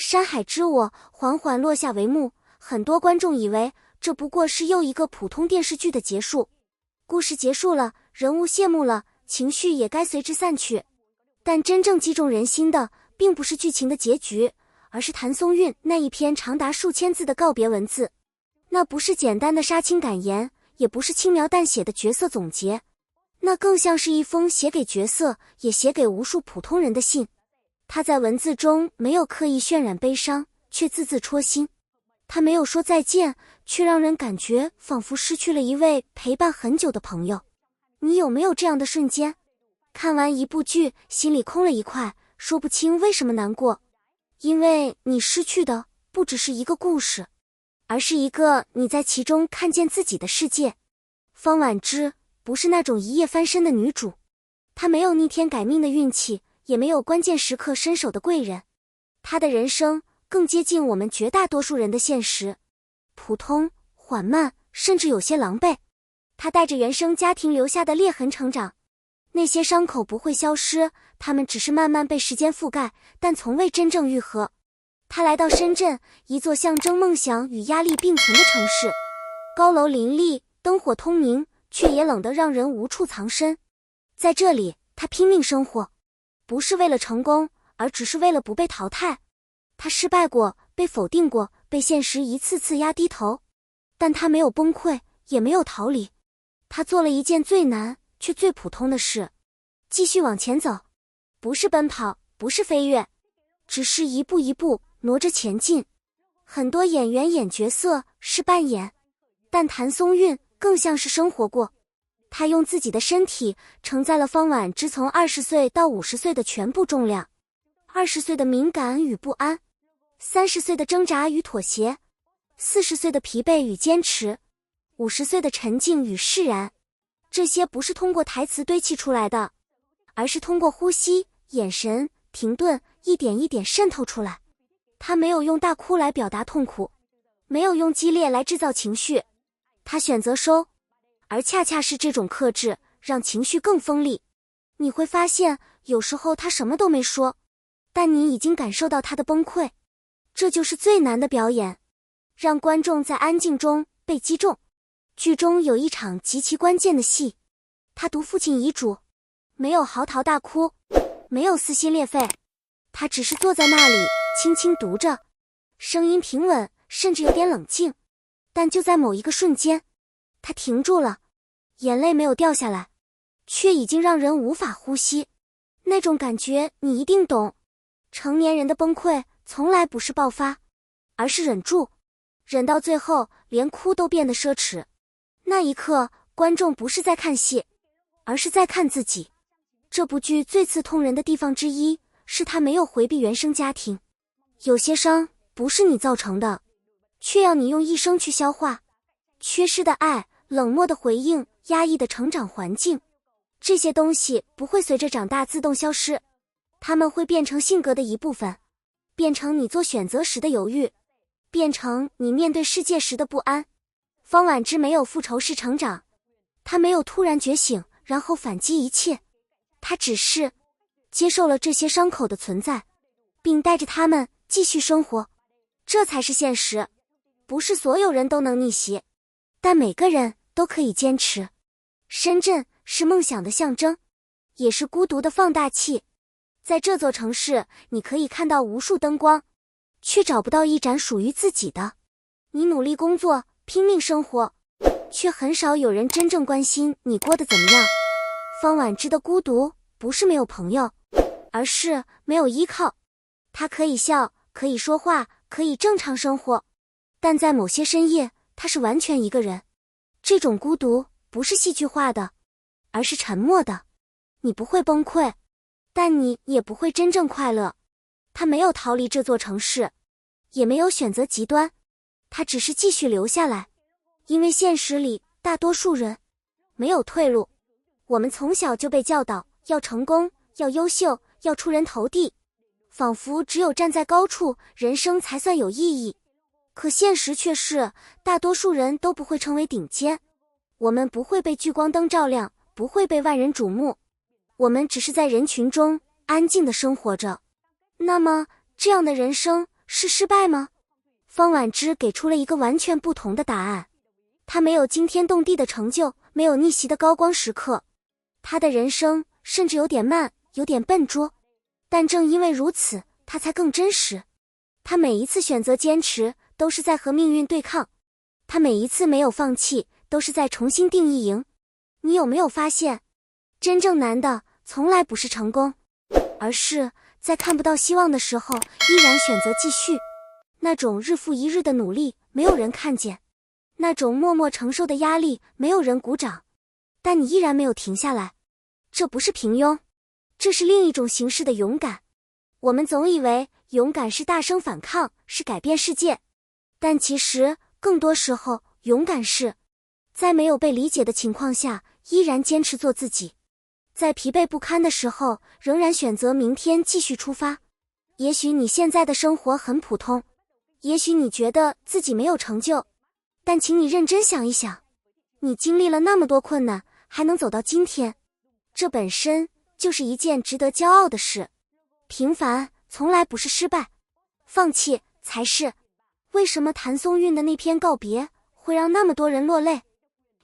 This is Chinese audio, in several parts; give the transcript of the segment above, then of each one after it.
山海之我缓缓落下帷幕，很多观众以为这不过是又一个普通电视剧的结束。故事结束了，人物谢幕了，情绪也该随之散去。但真正击中人心的，并不是剧情的结局，而是谭松韵那一篇长达数千字的告别文字。那不是简单的杀青感言，也不是轻描淡写的角色总结，那更像是一封写给角色，也写给无数普通人的信。他在文字中没有刻意渲染悲伤，却字字戳心。他没有说再见，却让人感觉仿佛失去了一位陪伴很久的朋友。你有没有这样的瞬间？看完一部剧，心里空了一块，说不清为什么难过。因为你失去的不只是一个故事，而是一个你在其中看见自己的世界。方婉之不是那种一夜翻身的女主，她没有逆天改命的运气，也没有关键时刻伸手的贵人。她的人生更接近我们绝大多数人的现实，普通、缓慢，甚至有些狼狈。她带着原生家庭留下的裂痕成长，那些伤口不会消失，它们只是慢慢被时间覆盖，但从未真正愈合。她来到深圳，一座象征梦想与压力并存的城市，高楼林立，灯火通明，却也冷得让人无处藏身。在这里，她拼命生活，不是为了成功，而只是为了不被淘汰。她失败过，被否定过，被现实一次次压低头，但她没有崩溃，也没有逃离。她做了一件最难却最普通的事，继续往前走，不是奔跑，不是飞跃，只是一步一步挪着前进。很多演员演角色是扮演，但谭松韵更像是生活过。她用自己的身体承载了方婉之从20岁到50岁的全部重量，20岁的敏感与不安，30岁的挣扎与妥协，40岁的疲惫与坚持，50岁的沉静与释然。这些不是通过台词堆砌出来的，而是通过呼吸、眼神、停顿，一点一点渗透出来。他没有用大哭来表达痛苦，没有用激烈来制造情绪，他选择收，而恰恰是这种克制，让情绪更锋利。你会发现，有时候他什么都没说，但你已经感受到他的崩溃。这就是最难的表演，让观众在安静中被击中。剧中有一场极其关键的戏，他读父亲遗嘱，没有嚎啕大哭，没有撕心裂肺，他只是坐在那里轻轻读着，声音平稳，甚至有点冷静。但就在某一个瞬间，他停住了，眼泪没有掉下来，却已经让人无法呼吸。那种感觉你一定懂，成年人的崩溃从来不是爆发，而是忍住，忍到最后连哭都变得奢侈。那一刻，观众不是在看戏，而是在看自己。这部剧最刺痛人的地方之一，是他没有回避原生家庭。有些伤不是你造成的，却要你用一生去消化。缺失的爱，冷漠的回应，压抑的成长环境，这些东西不会随着长大自动消失，它们会变成性格的一部分，变成你做选择时的犹豫，变成你面对世界时的不安。方婉之没有复仇式成长，她没有突然觉醒，然后反击一切，她只是接受了这些伤口的存在，并带着他们继续生活。这才是现实，不是所有人都能逆袭，但每个人都可以坚持。深圳是梦想的象征，也是孤独的放大器。在这座城市，你可以看到无数灯光，却找不到一盏属于自己的。你努力工作，拼命生活，却很少有人真正关心你过得怎么样。方婉之的孤独不是没有朋友，而是没有依靠。她可以笑，可以说话，可以正常生活，但在某些深夜，她是完全一个人。这种孤独不是戏剧化的，而是沉默的。你不会崩溃，但你也不会真正快乐。她没有逃离这座城市，也没有选择极端，她只是继续留下来。因为现实里大多数人没有退路。我们从小就被教导要成功，要优秀，要出人头地，仿佛只有站在高处，人生才算有意义。可现实却是，大多数人都不会成为顶尖。我们不会被聚光灯照亮，不会被万人瞩目，我们只是在人群中安静地生活着。那么，这样的人生是失败吗？方婉之给出了一个完全不同的答案。她没有惊天动地的成就，没有逆袭的高光时刻，她的人生甚至有点慢，有点笨拙。但正因为如此，她才更真实。她每一次选择坚持，都是在和命运对抗。她每一次没有放弃，都是在重新定义赢。你有没有发现，真正难的从来不是成功，而是在看不到希望的时候依然选择继续。那种日复一日的努力没有人看见，那种默默承受的压力没有人鼓掌，但你依然没有停下来。这不是平庸，这是另一种形式的勇敢。我们总以为勇敢是大声反抗，是改变世界，但其实更多时候，勇敢是在没有被理解的情况下依然坚持做自己，在疲惫不堪的时候仍然选择明天继续出发。也许你现在的生活很普通，也许你觉得自己没有成就，但请你认真想一想，你经历了那么多困难，还能走到今天，这本身就是一件值得骄傲的事。平凡从来不是失败，放弃才是。为什么谭松韵的那篇告别会让那么多人落泪？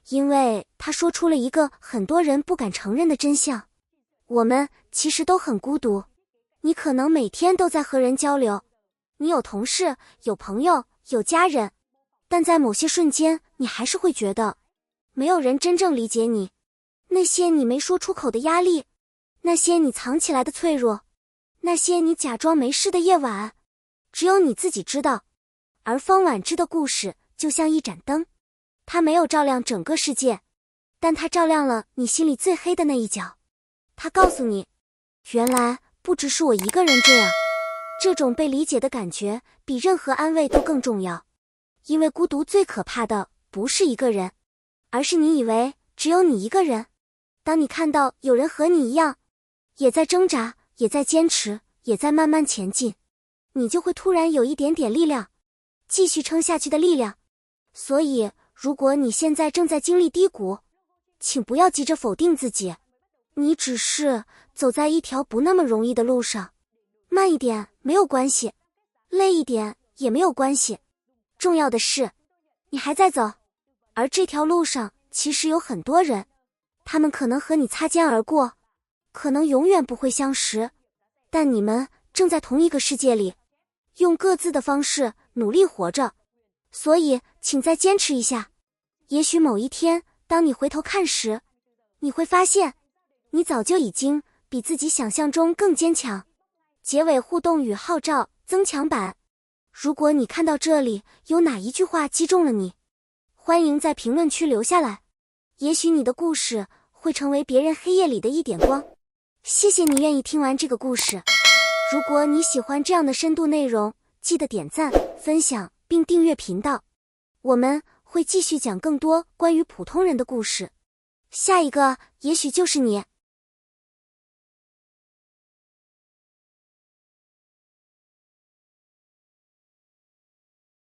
因为他说出了一个很多人不敢承认的真相。我们其实都很孤独。你可能每天都在和人交流，你有同事，有朋友，有家人，但在某些瞬间，你还是会觉得没有人真正理解你。那些你没说出口的压力，那些你藏起来的脆弱，那些你假装没事的夜晚，只有你自己知道。而方婉之的故事就像一盏灯，它没有照亮整个世界，但它照亮了你心里最黑的那一角。它告诉你，原来不只是我一个人这样。这种被理解的感觉比任何安慰都更重要，因为孤独最可怕的不是一个人，而是你以为只有你一个人。当你看到有人和你一样，也在挣扎，也在坚持，也在慢慢前进，你就会突然有一点点力量，继续撑下去的力量。所以，如果你现在正在经历低谷，请不要急着否定自己，你只是走在一条不那么容易的路上，慢一点没有关系，累一点也没有关系，重要的是，你还在走，而这条路上其实有很多人，他们可能和你擦肩而过，可能永远不会相识，但你们正在同一个世界里，用各自的方式努力活着。所以，请再坚持一下。也许某一天，当你回头看时，你会发现，你早就已经比自己想象中更坚强。结尾互动与号召增强版。如果你看到这里有哪一句话击中了你，欢迎在评论区留下来。也许你的故事会成为别人黑夜里的一点光。谢谢你愿意听完这个故事。如果你喜欢这样的深度内容，记得点赞、分享并订阅频道。我们会继续讲更多关于普通人的故事。下一个也许就是你。